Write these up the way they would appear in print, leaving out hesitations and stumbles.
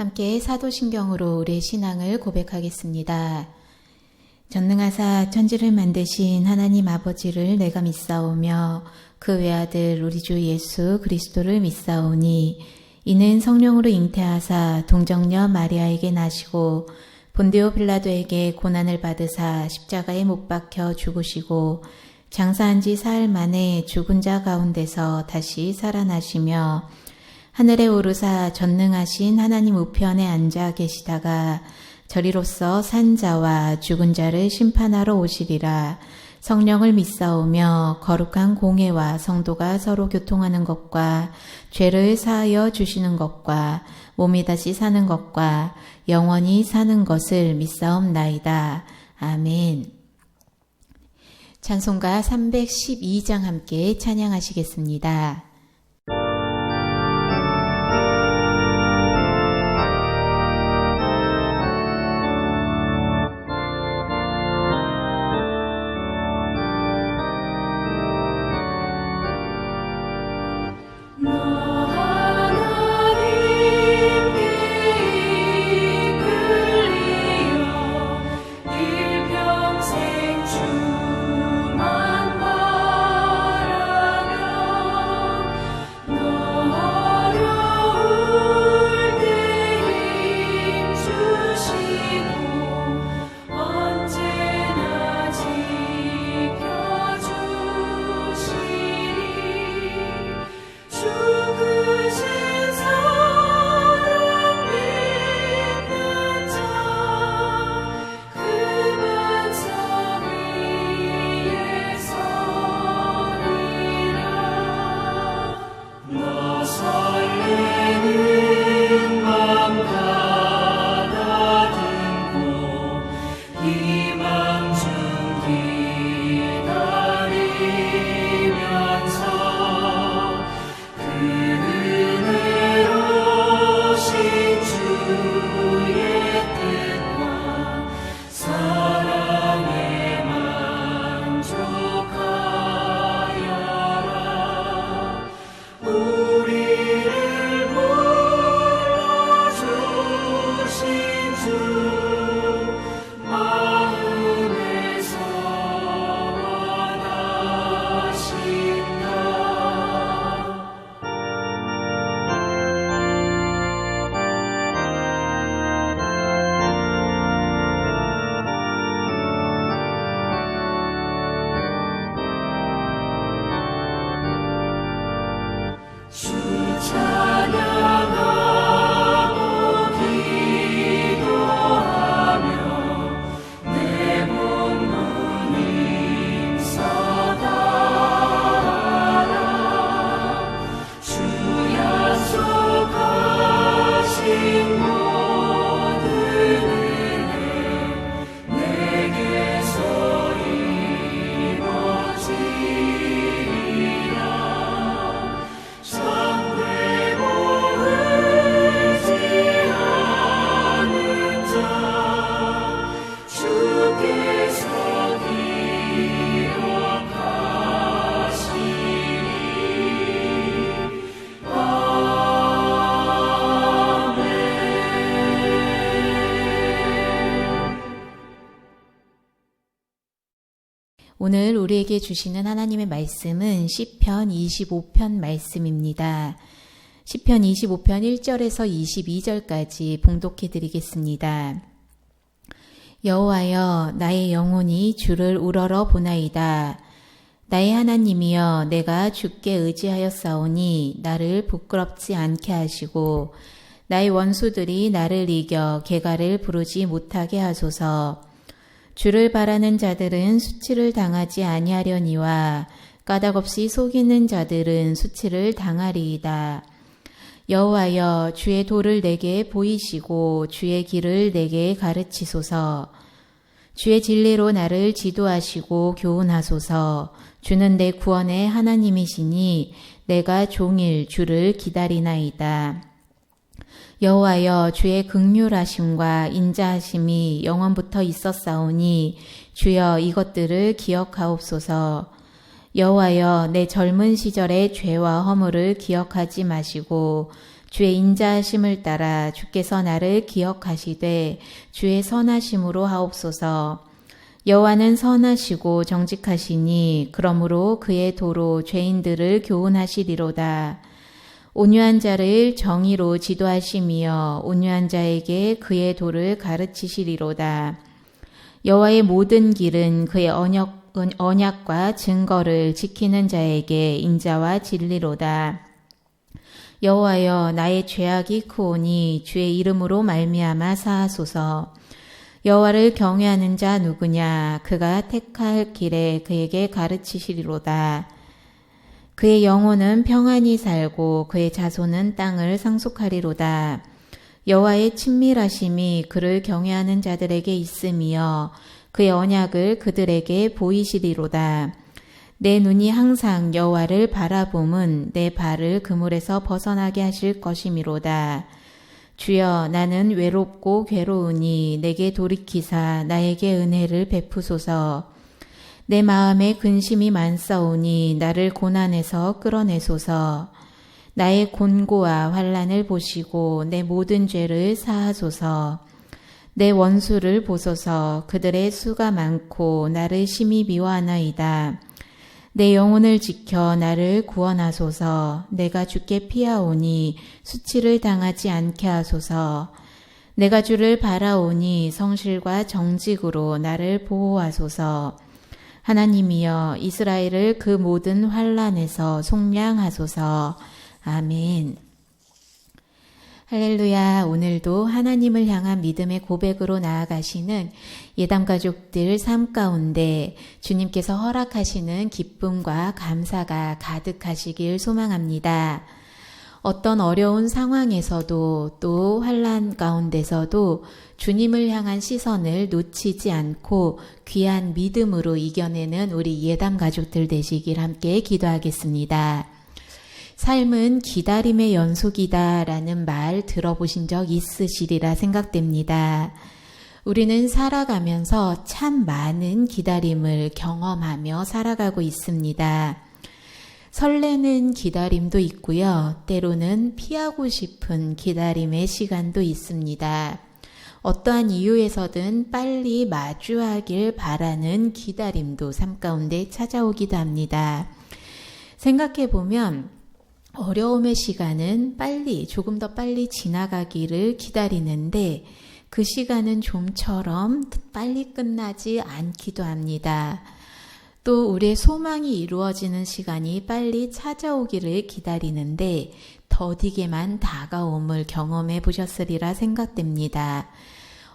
함께 사도신경으로 우리의 신앙을 고백하겠습니다. 전능하사 천지를 만드신 하나님 아버지를 내가 믿사오며 그 외아들 우리 주 예수 그리스도를 믿사오니 이는 성령으로 잉태하사 동정녀 마리아에게 나시고 본디오 빌라도에게 고난을 받으사 십자가에 못 박혀 죽으시고 장사한 지 사흘 만에 죽은 자 가운데서 다시 살아나시며 하늘에 오르사 전능하신 하나님 우편에 앉아 계시다가 저리로서 산 자와 죽은 자를 심판하러 오시리라. 성령을 믿사오며 거룩한 공회와 성도가 서로 교통하는 것과 죄를 사하여 주시는 것과 몸이 다시 사는 것과 영원히 사는 것을 믿사옵나이다. 아멘. 찬송가 312장 함께 찬양하시겠습니다. 오늘 우리에게 주시는 하나님의 말씀은 시편 25편 말씀입니다. 시편 25편 1절에서 22절까지 봉독해 드리겠습니다. 여호와여, 나의 영혼이 주를 우러러 보나이다. 나의 하나님이여, 내가 주께 의지하였사오니 나를 부끄럽지 않게 하시고 나의 원수들이 나를 이겨 개가를 부르지 못하게 하소서. 주를 바라는 자들은 수치를 당하지 아니하려니와 까닭없이 속이는 자들은 수치를 당하리이다. 여호와여, 주의 도를 내게 보이시고 주의 길을 내게 가르치소서. 주의 진리로 나를 지도하시고 교훈하소서. 주는 내 구원의 하나님이시니 내가 종일 주를 기다리나이다. 여호와여, 주의 긍휼하심과 인자하심이 영원부터 있었사오니 주여 이것들을 기억하옵소서. 여호와여, 내 젊은 시절의 죄와 허물을 기억하지 마시고 주의 인자하심을 따라 주께서 나를 기억하시되 주의 선하심으로 하옵소서. 여호와는 선하시고 정직하시니 그러므로 그의 도로 죄인들을 교훈하시리로다. 온유한 자를 정의로 지도하시며 온유한 자에게 그의 도를 가르치시리로다. 여호와의 모든 길은 그의 언약과 증거를 지키는 자에게 인자와 진리로다. 여호와여, 나의 죄악이 크오니 주의 이름으로 말미암아 사하소서. 여호와를 경외하는 자 누구냐? 그가 택할 길에 그에게 가르치시리로다. 그의 영혼은 평안히 살고 그의 자손은 땅을 상속하리로다. 여호와의 친밀하심이 그를 경외하는 자들에게 있으며 그의 언약을 그들에게 보이시리로다. 내 눈이 항상 여호와를 바라봄은 내 발을 그물에서 벗어나게 하실 것이미로다. 주여, 나는 외롭고 괴로우니 내게 돌이키사 나에게 은혜를 베푸소서. 내 마음에 근심이 많사오니 나를 고난에서 끌어내소서. 나의 곤고와 환난을 보시고 내 모든 죄를 사하소서. 내 원수를 보소서. 그들의 수가 많고 나를 심히 미워하나이다. 내 영혼을 지켜 나를 구원하소서. 내가 주께 피하오니 수치를 당하지 않게 하소서. 내가 주를 바라오니 성실과 정직으로 나를 보호하소서. 하나님이여, 이스라엘을 그 모든 환난에서 속량하소서. 아멘. 할렐루야. 오늘도 하나님을 향한 믿음의 고백으로 나아가시는 예담가족들 삶 가운데 주님께서 허락하시는 기쁨과 감사가 가득하시길 소망합니다. 어떤 어려운 상황에서도 또 환난 가운데서도 주님을 향한 시선을 놓치지 않고 귀한 믿음으로 이겨내는 우리 예담가족들 되시길 함께 기도하겠습니다. 삶은 기다림의 연속이다라는 말 들어보신 적 있으시리라 생각됩니다. 우리는 살아가면서 참 많은 기다림을 경험하며 살아가고 있습니다. 설레는 기다림도 있고요. 때로는 피하고 싶은 기다림의 시간도 있습니다. 어떠한 이유에서든 빨리 마주하길 바라는 기다림도 삶 가운데 찾아오기도 합니다. 생각해보면 어려움의 시간은 조금 더 빨리 지나가기를 기다리는데 그 시간은 좀처럼 빨리 끝나지 않기도 합니다. 또 우리의 소망이 이루어지는 시간이 빨리 찾아오기를 기다리는데 더디게만 다가옴을 경험해 보셨으리라 생각됩니다.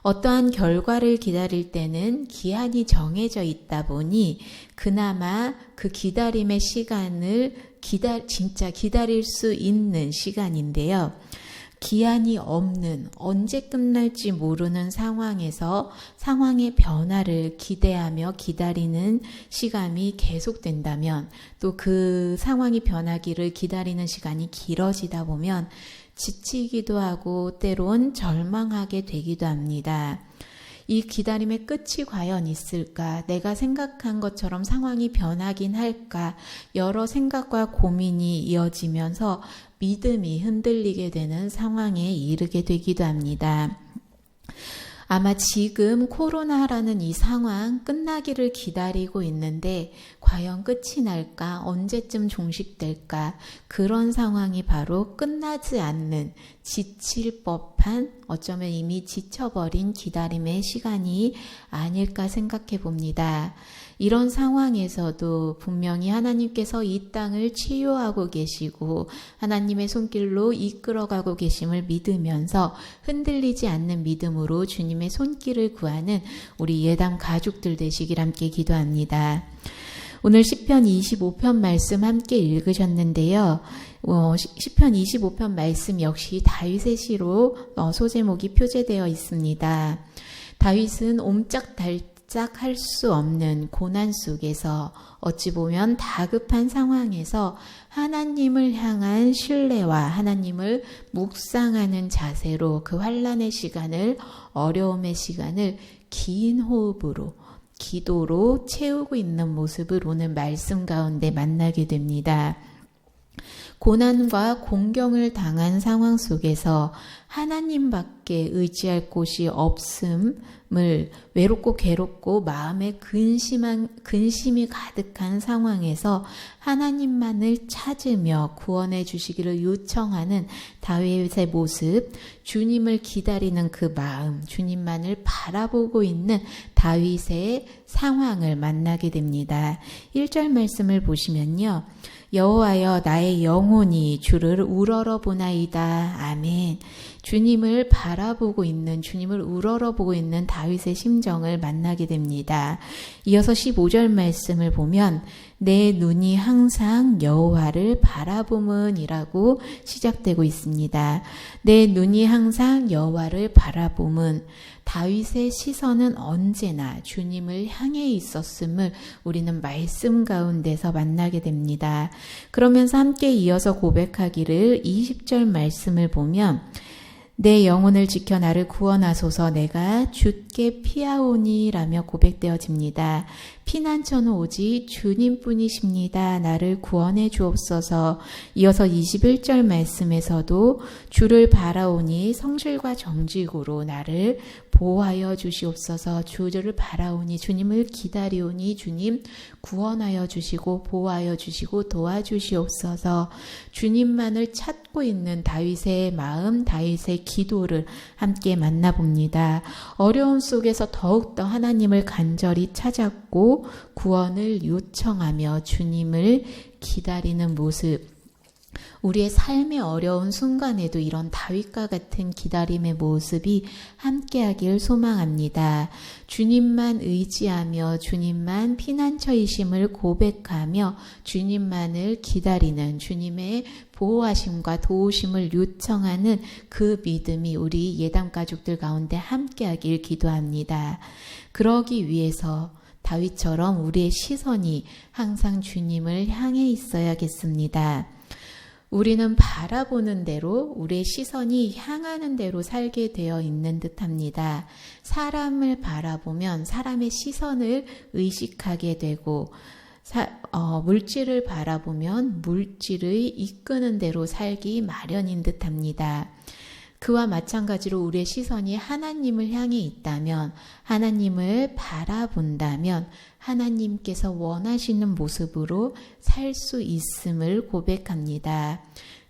어떠한 결과를 기다릴 때는 기한이 정해져 있다 보니 그나마 그 기다림의 시간을 진짜 기다릴 수 있는 시간인데요. 기한이 없는, 언제 끝날지 모르는 상황에서 상황의 변화를 기대하며 기다리는 시간이 계속된다면, 또 그 상황이 변하기를 기다리는 시간이 길어지다 보면 지치기도 하고 때론 절망하게 되기도 합니다. 이 기다림의 끝이 과연 있을까? 내가 생각한 것처럼 상황이 변하긴 할까? 여러 생각과 고민이 이어지면서 믿음이 흔들리게 되는 상황에 이르게 되기도 합니다. 아마 지금 코로나라는 이 상황 끝나기를 기다리고 있는데 과연 끝이 날까? 언제쯤 종식될까? 그런 상황이 바로 끝나지 않는 지칠 법한, 어쩌면 이미 지쳐버린 기다림의 시간이 아닐까 생각해 봅니다. 이런 상황에서도 분명히 하나님께서 이 땅을 치유하고 계시고 하나님의 손길로 이끌어가고 계심을 믿으면서 흔들리지 않는 믿음으로 주님의 손길을 구하는 우리 예담 가족들 되시길 함께 기도합니다. 오늘 시편 25편 말씀 함께 읽으셨는데요. 시편 25편 말씀 역시 다윗의 시로 소제목이 표제되어 있습니다. 다윗은 옴짝달짝할 수 없는 고난 속에서, 어찌 보면 다급한 상황에서 하나님을 향한 신뢰와 하나님을 묵상하는 자세로 그 환난의 시간을, 어려움의 시간을 긴 호흡으로, 기도로 채우고 있는 모습을 오늘 말씀 가운데 만나게 됩니다. 고난과 공경을 당한 상황 속에서 하나님밖에 의지할 곳이 없음을 외롭고 괴롭고 마음에 근심이 가득한 상황에서 하나님만을 찾으며 구원해 주시기를 요청하는 다윗의 모습, 주님을 기다리는 그 마음, 주님만을 바라보고 있는 다윗의 상황을 만나게 됩니다. 1절 말씀을 보시면요. 여호와여 나의 영혼이 주를 우러러보나이다. 아멘. 주님을 바라보고 있는, 주님을 우러러보고 있는 다윗의 심정을 만나게 됩니다. 이어서 15절 말씀을 보면 내 눈이 항상 여호와를 바라보문이라고 시작되고 있습니다. 내 눈이 항상 여호와를 바라보문. 다윗의 시선은 언제나 주님을 향해 있었음을 우리는 말씀 가운데서 만나게 됩니다. 그러면서 함께 이어서 고백하기를 20절 말씀을 보면 내 영혼을 지켜 나를 구원하소서 내가 주께 피하오니 라며 고백되어집니다. 피난처는 오직 주님뿐이십니다. 나를 구원해 주옵소서. 이어서 21절 말씀에서도 주를 바라오니 성실과 정직으로 나를 보호하여 주시옵소서. 주를 바라오니 주님을 기다리오니 주님 구원하여 주시고 보호하여 주시고 도와주시옵소서. 주님만을 찾고 있는 다윗의 마음, 다윗의 기도를 함께 만나봅니다. 어려움 속에서 더욱더 하나님을 간절히 찾았고 구원을 요청하며 주님을 기다리는 모습. 우리의 삶의 어려운 순간에도 이런 다윗과 같은 기다림의 모습이 함께하길 소망합니다. 주님만 의지하며 주님만 피난처이심을 고백하며 주님만을 기다리는 주님의 보호하심과 도우심을 요청하는 그 믿음이 우리 예담 가족들 가운데 함께하길 기도합니다. 그러기 위해서 다윗처럼 우리의 시선이 항상 주님을 향해 있어야겠습니다. 우리는 바라보는 대로 우리의 시선이 향하는 대로 살게 되어 있는 듯합니다. 사람을 바라보면 사람의 시선을 의식하게 되고 물질을 바라보면 물질의 이끄는 대로 살기 마련인 듯합니다. 그와 마찬가지로 우리의 시선이 하나님을 향해 있다면, 하나님을 바라본다면 하나님께서 원하시는 모습으로 살 수 있음을 고백합니다.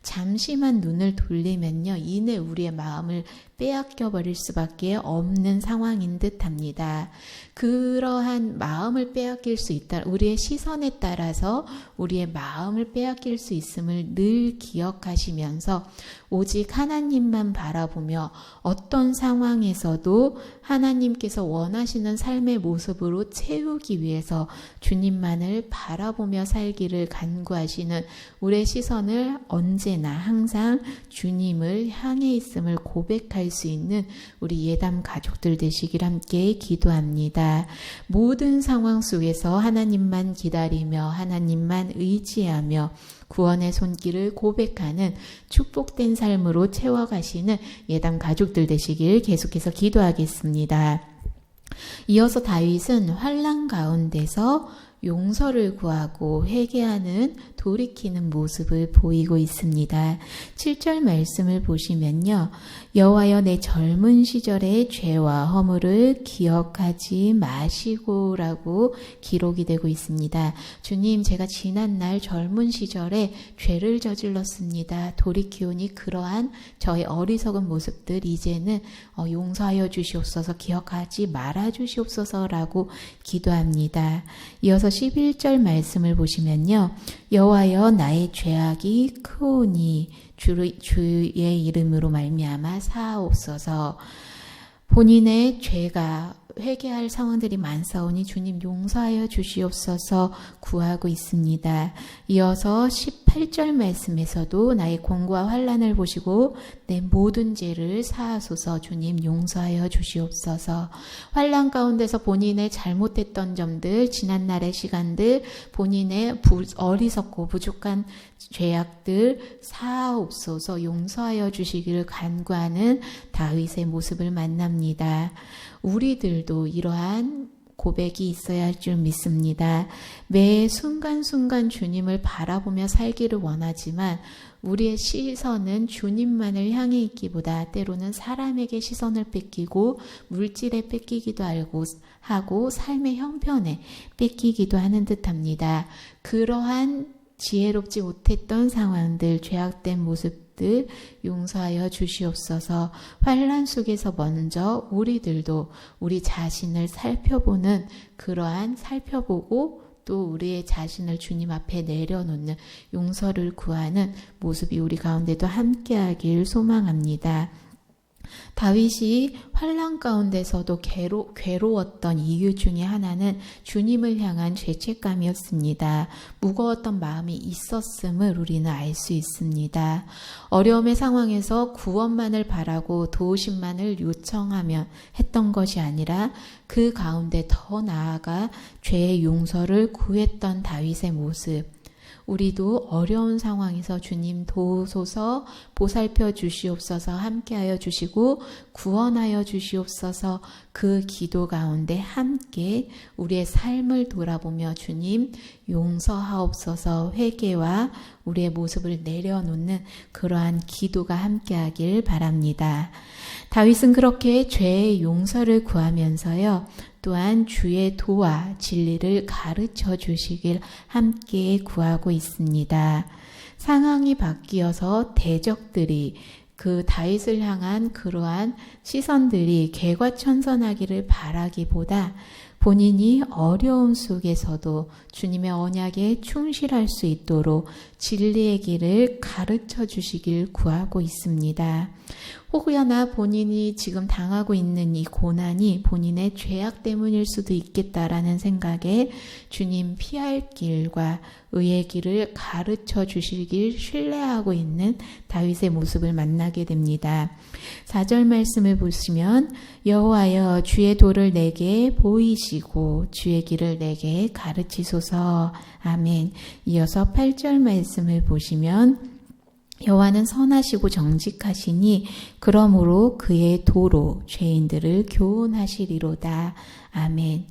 잠시만 눈을 돌리면요, 이내 우리의 마음을 빼앗겨 버릴 수밖에 없는 상황인 듯합니다. 그러한 마음을 빼앗길 수 있다. 우리의 시선에 따라서 우리의 마음을 빼앗길 수 있음을 늘 기억하시면서 오직 하나님만 바라보며 어떤 상황에서도 하나님께서 원하시는 삶의 모습으로 채우기 위해서 주님만을 바라보며 살기를 간구하시는 우리의 시선을 언제나 항상 주님을 향해 있음을 고백할 수 있는 우리 예담 가족들 되시길 함께 기도합니다. 모든 상황 속에서 하나님만 기다리며 하나님만 의지하며 구원의 손길을 고백하는 축복된 삶으로 채워가시는 예담 가족들 되시길 계속해서 기도하겠습니다. 이어서 다윗은 환난 가운데서 용서를 구하고 회개하는 돌이키는 모습을 보이고 있습니다. 7절 말씀을 보시면요. 여호와여 내 젊은 시절의 죄와 허물을 기억하지 마시고 라고 기록이 되고 있습니다. 주님, 제가 지난날 젊은 시절에 죄를 저질렀습니다. 돌이키오니 그러한 저의 어리석은 모습들 이제는 용서하여 주시옵소서, 기억하지 말아 주시옵소서 라고 기도합니다. 이어서 11절 말씀을 보시면요. 여호와여 나의 죄악이 크오니 주의 이름으로 말미암아 사하옵소서. 본인의 죄가 회개할 상황들이 많사오니 주님 용서하여 주시옵소서 구하고 있습니다. 이어서 18절 말씀에서도 나의 공고와 환난을 보시고 내 모든 죄를 사하소서. 주님 용서하여 주시옵소서. 환난 가운데서 본인의 잘못했던 점들, 지난날의 시간들, 본인의 어리석고 부족한 죄악들 사하옵소서, 용서하여 주시기를 간구하는 다윗의 모습을 만납니다. 우리들도 이러한 고백이 있어야 할 줄 믿습니다. 매 순간순간 주님을 바라보며 살기를 원하지만 우리의 시선은 주님만을 향해 있기보다 때로는 사람에게 시선을 뺏기고 물질에 뺏기기도 하고 삶의 형편에 뺏기기도 하는 듯합니다. 그러한 지혜롭지 못했던 상황들, 죄악된 모습들 용서하여 주시옵소서. 환난 속에서 먼저 우리들도 우리 자신을 살펴보는 그러한 살펴보고 또 우리의 자신을 주님 앞에 내려놓는 용서를 구하는 모습이 우리 가운데도 함께하길 소망합니다. 다윗이 환난 가운데서도 괴로웠던 이유 중에 하나는 주님을 향한 죄책감이었습니다. 무거웠던 마음이 있었음을 우리는 알 수 있습니다. 어려움의 상황에서 구원만을 바라고 도우심만을 요청하며 했던 것이 아니라 그 가운데 더 나아가 죄의 용서를 구했던 다윗의 모습, 우리도 어려운 상황에서 주님 도우소서, 보살펴 주시옵소서, 함께하여 주시고 구원하여 주시옵소서. 그 기도 가운데 함께 우리의 삶을 돌아보며 주님 용서하옵소서, 회개와 우리의 모습을 내려놓는 그러한 기도가 함께하길 바랍니다. 다윗은 그렇게 죄의 용서를 구하면서요, 또한 주의 도와 진리를 가르쳐 주시길 함께 구하고 있습니다. 상황이 바뀌어서 대적들이 그 다윗을 향한 그러한 시선들이 개과천선하기를 바라기보다 본인이 어려움 속에서도 주님의 언약에 충실할 수 있도록 진리의 길을 가르쳐 주시길 구하고 있습니다. 혹여나 본인이 지금 당하고 있는 이 고난이 본인의 죄악 때문일 수도 있겠다라는 생각에 주님 피할 길과 의의 길을 가르쳐 주시길 신뢰하고 있는 다윗의 모습을 만나게 됩니다. 4절 말씀을 보시면 여호와여 주의 도를 내게 보이시고 주의 길을 내게 가르치소서. 아멘. 이어서 8절 말씀을 보시면 여호와는 선하시고 정직하시니 그러므로 그의 도로 죄인들을 교훈하시리로다. 아멘.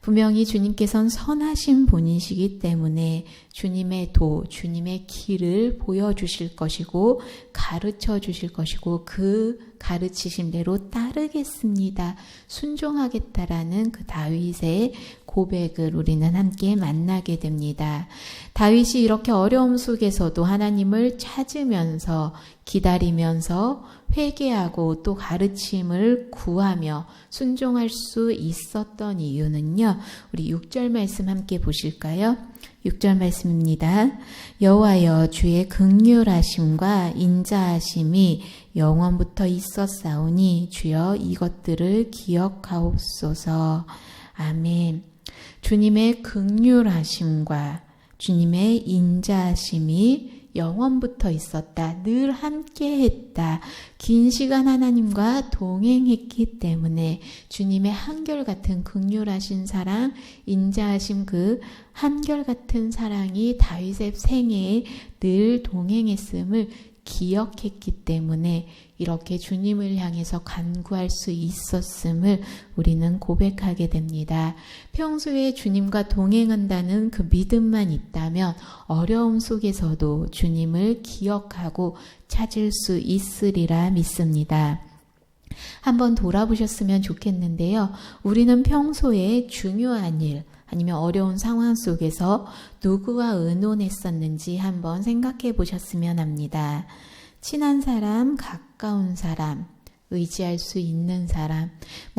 분명히 주님께서는 선하신 분이시기 때문에 주님의 도, 주님의 길을 보여주실 것이고 가르쳐 주실 것이고 그 가르치신 대로 따르겠습니다. 순종하겠다라는 그 다윗의 고백을 우리는 함께 만나게 됩니다. 다윗이 이렇게 어려움 속에서도 하나님을 찾으면서 기다리면서 회개하고 또 가르침을 구하며 순종할 수 있었던 이유는요. 우리 6절 말씀 함께 보실까요? 6절 말씀입니다. 여호와여 주의 긍휼하심과 인자하심이 영원부터 있었사오니 주여 이것들을 기억하옵소서. 아멘. 주님의 긍휼하심과 주님의 인자하심이 영원부터 있었다. 늘 함께했다. 긴 시간 하나님과 동행했기 때문에 주님의 한결같은 긍휼하신 사랑, 인자하심 그 한결같은 사랑이 다윗의 생애에 늘 동행했음을 기억했기 때문에 이렇게 주님을 향해서 간구할 수 있었음을 우리는 고백하게 됩니다. 평소에 주님과 동행한다는 그 믿음만 있다면 어려움 속에서도 주님을 기억하고 찾을 수 있으리라 믿습니다. 한번 돌아보셨으면 좋겠는데요. 우리는 평소에 중요한 일, 아니면 어려운 상황 속에서 누구와 의논했었는지 한번 생각해 보셨으면 합니다. 친한 사람, 가까운 사람, 의지할 수 있는 사람.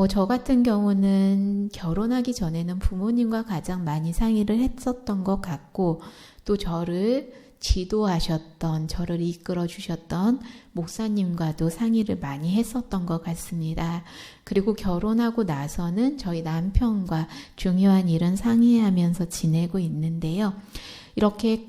저 같은 경우는 결혼하기 전에는 부모님과 가장 많이 상의를 했었던 것 같고, 또 저를 지도하셨던, 저를 이끌어 주셨던 목사님과도 상의를 많이 했었던 것 같습니다. 그리고 결혼하고 나서는 저희 남편과 중요한 일은 상의하면서 지내고 있는데요. 이렇게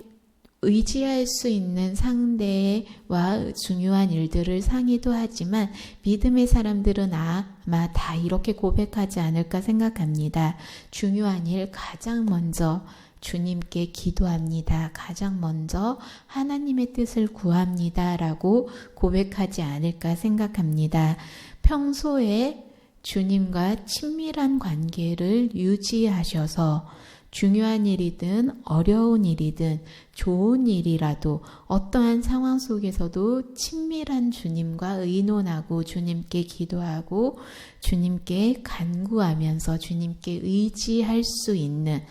의지할 수 있는 상대와 중요한 일들을 상의도 하지만 믿음의 사람들은 아마 다 이렇게 고백하지 않을까 생각합니다. 중요한 일 가장 먼저 주님께 기도합니다. 가장 먼저 하나님의 뜻을 구합니다. 라고 고백하지 않을까 생각합니다. 평소에 주님과 친밀한 관계를 유지하셔서 중요한 일이든 어려운 일이든 좋은 일이라도 어떠한 상황 속에서도 친밀한 주님과 의논하고 주님께 기도하고 주님께 간구하면서 주님께 의지할 수 있는,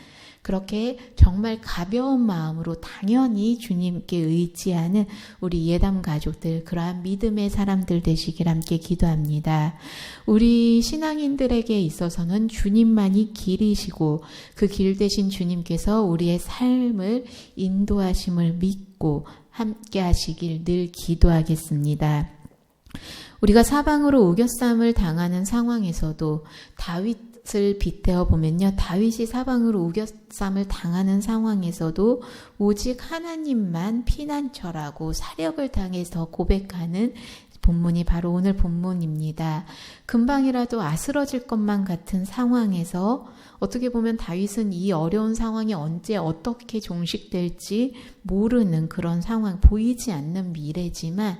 그렇게 정말 가벼운 마음으로 당연히 주님께 의지하는 우리 예담 가족들, 그러한 믿음의 사람들 되시길 함께 기도합니다. 우리 신앙인들에게 있어서는 주님만이 길이시고 그 길 대신 주님께서 우리의 삶을 인도하심을 믿고 함께 하시길 늘 기도하겠습니다. 우리가 사방으로 우겨쌈을 당하는 상황에서도 다윗을 빗대어 보면요, 다윗이 사방으로 우겨쌈을 당하는 상황에서도 오직 하나님만 피난처라고 사력을 당해서 고백하는 본문이 바로 오늘 본문입니다. 금방이라도 아스러질 것만 같은 상황에서 어떻게 보면 다윗은 이 어려운 상황이 언제 어떻게 종식될지 모르는 그런 상황, 보이지 않는 미래지만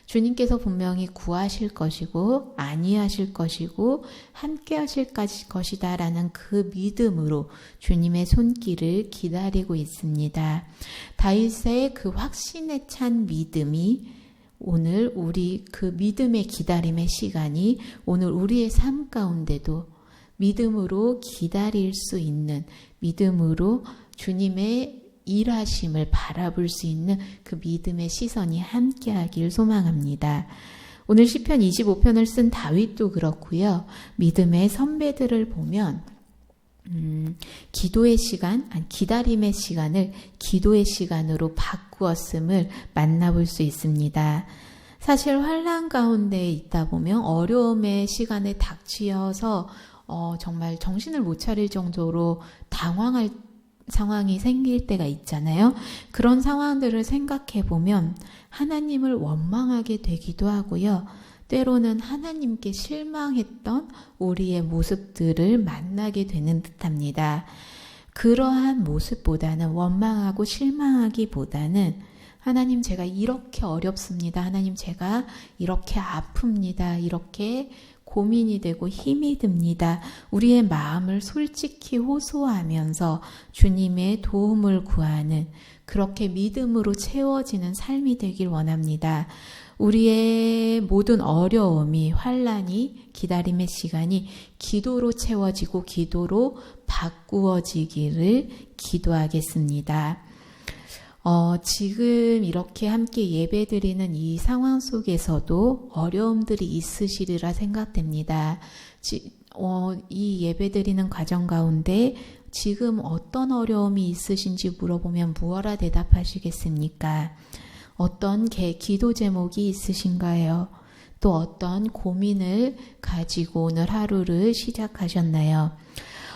주님께서 분명히 구하실 것이고 안위하실 것이고 함께 하실 것이다 라는 그 믿음으로 주님의 손길을 기다리고 있습니다. 다윗의 그 확신에 찬 믿음이 오늘 우리 그 믿음의 기다림의 시간이 오늘 우리의 삶 가운데도 믿음으로 기다릴 수 있는, 믿음으로 주님의 일하심을 바라볼 수 있는 그 믿음의 시선이 함께하길 소망합니다. 오늘 시편 25편을 쓴 다윗도 그렇고요. 믿음의 선배들을 보면 기도의 시간, 기다림의 시간을 기도의 시간으로 바꾸었음을 만나볼 수 있습니다. 사실 환난 가운데 있다 보면 어려움의 시간에 닥치어서 정말 정신을 못 차릴 정도로 당황할 상황이 생길 때가 있잖아요. 그런 상황들을 생각해 보면 하나님을 원망하게 되기도 하고요. 때로는 하나님께 실망했던 우리의 모습들을 만나게 되는 듯합니다. 그러한 모습보다는, 원망하고 실망하기보다는 하나님, 제가 이렇게 어렵습니다. 하나님, 제가 이렇게 아픕니다. 이렇게 고민이 되고 힘이 듭니다. 우리의 마음을 솔직히 호소하면서 주님의 도움을 구하는, 그렇게 믿음으로 채워지는 삶이 되길 원합니다. 우리의 모든 어려움이, 환난이, 기다림의 시간이 기도로 채워지고 기도로 바꾸어지기를 기도하겠습니다. 지금 이렇게 함께 예배드리는 이 상황 속에서도 어려움들이 있으시리라 생각됩니다. 이 예배드리는 과정 가운데 지금 어떤 어려움이 있으신지 물어보면 무엇라 대답하시겠습니까? 어떤 기도 제목이 있으신가요? 또 어떤 고민을 가지고 오늘 하루를 시작하셨나요?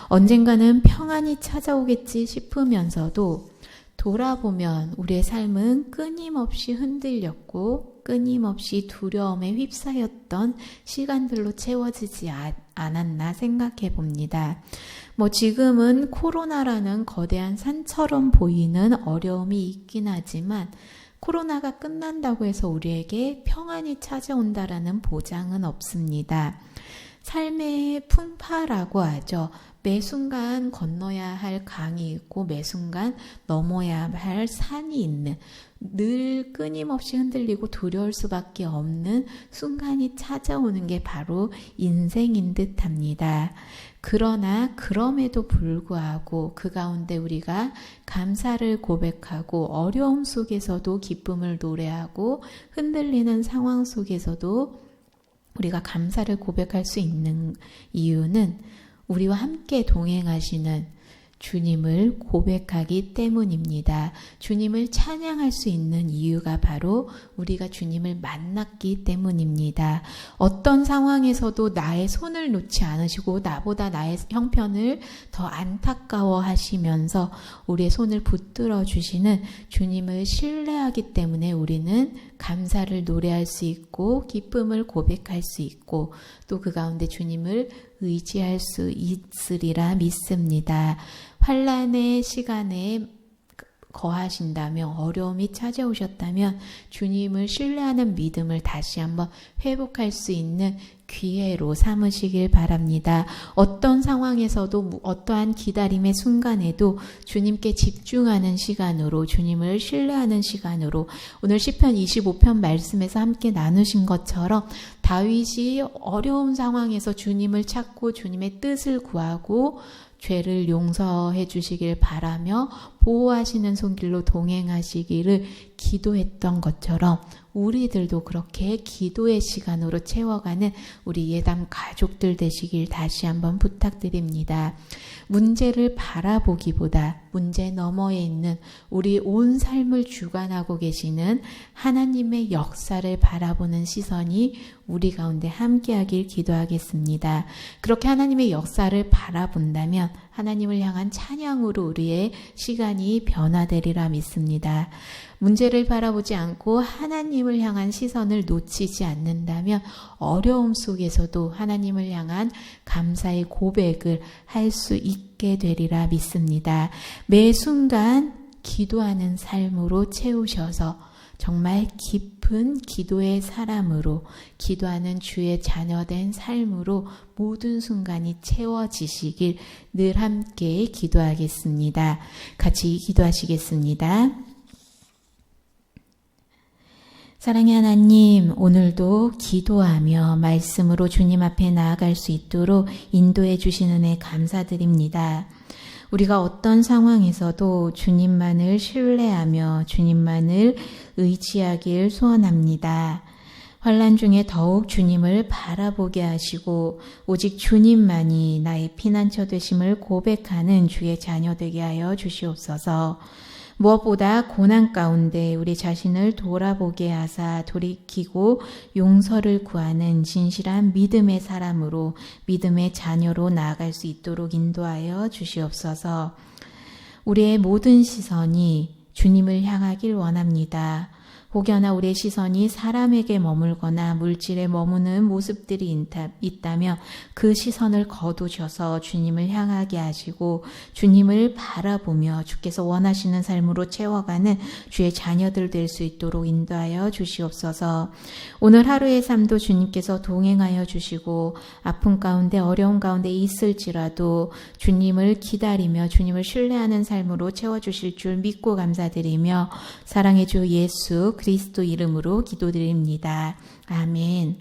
언젠가는 평안이 찾아오겠지 싶으면서도 돌아보면 우리의 삶은 끊임없이 흔들렸고 끊임없이 두려움에 휩싸였던 시간들로 채워지지 않았나 생각해 봅니다. 지금은 코로나라는 거대한 산처럼 보이는 어려움이 있긴 하지만 코로나가 끝난다고 해서 우리에게 평안이 찾아온다라는 보장은 없습니다. 삶의 풍파라고 하죠. 매 순간 건너야 할 강이 있고 매 순간 넘어야 할 산이 있는, 늘 끊임없이 흔들리고 두려울 수밖에 없는 순간이 찾아오는 게 바로 인생인 듯합니다. 그러나 그럼에도 불구하고 그 가운데 우리가 감사를 고백하고 어려움 속에서도 기쁨을 노래하고 흔들리는 상황 속에서도 우리가 감사를 고백할 수 있는 이유는 우리와 함께 동행하시는 주님을 고백하기 때문입니다. 주님을 찬양할 수 있는 이유가 바로 우리가 주님을 만났기 때문입니다. 어떤 상황에서도 나의 손을 놓지 않으시고 나보다 나의 형편을 더 안타까워 하시면서 우리의 손을 붙들어 주시는 주님을 신뢰하기 때문에 우리는 감사를 노래할 수 있고 기쁨을 고백할 수 있고 또 그 가운데 주님을 의지할 수 있으리라 믿습니다. 환난의 시간에 거하신다면, 어려움이 찾아오셨다면 주님을 신뢰하는 믿음을 다시 한번 회복할 수 있는 기회로 삼으시길 바랍니다. 어떤 상황에서도 어떠한 기다림의 순간에도 주님께 집중하는 시간으로, 주님을 신뢰하는 시간으로, 오늘 시편 25편 말씀에서 함께 나누신 것처럼 다윗이 어려운 상황에서 주님을 찾고 주님의 뜻을 구하고 죄를 용서해 주시길 바라며 보호하시는 손길로 동행하시기를 기도했던 것처럼 우리들도 그렇게 기도의 시간으로 채워가는 우리 예담 가족들 되시길 다시 한번 부탁드립니다. 문제를 바라보기보다 문제 너머에 있는 우리 온 삶을 주관하고 계시는 하나님의 역사를 바라보는 시선이 우리 가운데 함께하길 기도하겠습니다. 그렇게 하나님의 역사를 바라본다면 하나님을 향한 찬양으로 우리의 시간이 변화되리라 믿습니다. 문제를 바라보지 않고 하나님을 향한 시선을 놓치지 않는다면 어려움 속에서도 하나님을 향한 감사의 고백을 할 수 있게 되리라 믿습니다. 매 순간 기도하는 삶으로 채우셔서 정말 깊은 기도의 사람으로, 기도하는 주의 자녀된 삶으로 모든 순간이 채워지시길 늘 함께 기도하겠습니다. 같이 기도하시겠습니다. 사랑의 하나님, 오늘도 기도하며 말씀으로 주님 앞에 나아갈 수 있도록 인도해 주신 은혜 감사드립니다. 우리가 어떤 상황에서도 주님만을 신뢰하며 주님만을 의지하길 소원합니다. 환난 중에 더욱 주님을 바라보게 하시고 오직 주님만이 나의 피난처 되심을 고백하는 주의 자녀 되게 하여 주시옵소서. 무엇보다 고난 가운데 우리 자신을 돌아보게 하사 돌이키고 용서를 구하는 진실한 믿음의 사람으로, 믿음의 자녀로 나아갈 수 있도록 인도하여 주시옵소서. 우리의 모든 시선이 주님을 향하길 원합니다. 혹여나 우리의 시선이 사람에게 머물거나 물질에 머무는 모습들이 있다면 그 시선을 거두셔서 주님을 향하게 하시고 주님을 바라보며 주께서 원하시는 삶으로 채워가는 주의 자녀들 될 수 있도록 인도하여 주시옵소서. 오늘 하루의 삶도 주님께서 동행하여 주시고 아픔 가운데 어려움 가운데 있을지라도 주님을 기다리며 주님을 신뢰하는 삶으로 채워주실 줄 믿고 감사드리며 사랑의 주 예수 그리스도 이름으로 기도드립니다. 아멘.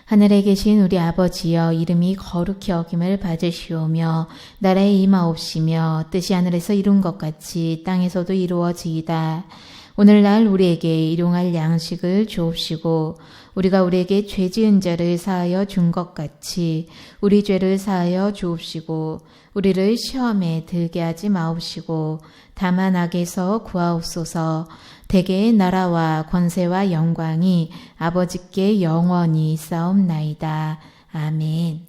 하늘에 계신 우리 아버지여, 이름이 거룩히 여김을 받으시오며 나라에 임하옵시며 뜻이 하늘에서 이룬 것 같이 땅에서도 이루어지이다. 오늘날 우리에게 일용할 양식을 주옵시고 우리가 우리에게 죄 지은 자를 사하여 준 것 같이 우리 죄를 사하여 주옵시고 우리를 시험에 들게 하지 마옵시고 다만 악에서 구하옵소서. 대개의 나라와 권세와 영광이 아버지께 영원히 있사옵나이다. 아멘.